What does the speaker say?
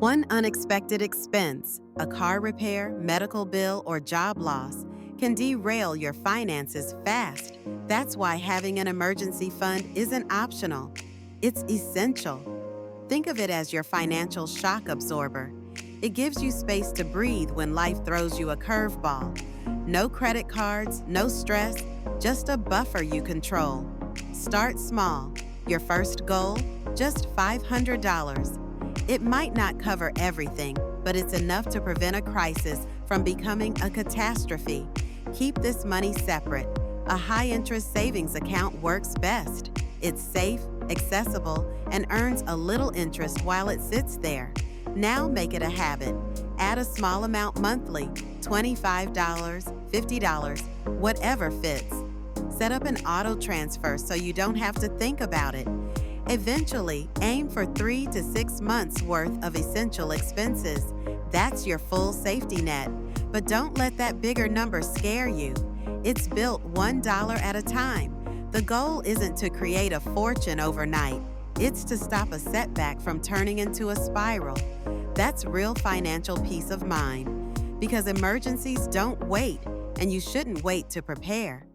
One unexpected expense, a car repair, medical bill, or job loss, can derail your finances fast. That's why having an emergency fund isn't optional, it's essential. Think of it as your financial shock absorber. It gives you space to breathe when life throws you a curveball. No credit cards, no stress, just a buffer you control. Start small. Your first goal? Just $500. It might not cover everything, but it's enough to prevent a crisis from becoming a catastrophe. Keep this money separate. A high-interest savings account works best. It's safe, accessible, and earns a little interest while it sits there. Now make it a habit. Add a small amount monthly, $25, $50, whatever fits. Set up an auto transfer so you don't have to think about it. Eventually, aim for 3 to 6 months worth of essential expenses. That's your full safety net. But don't let that bigger number scare you. It's built $1 at a time. The goal isn't to create a fortune overnight. It's to stop a setback from turning into a spiral. That's real financial peace of mind. Because emergencies don't wait, and you shouldn't wait to prepare.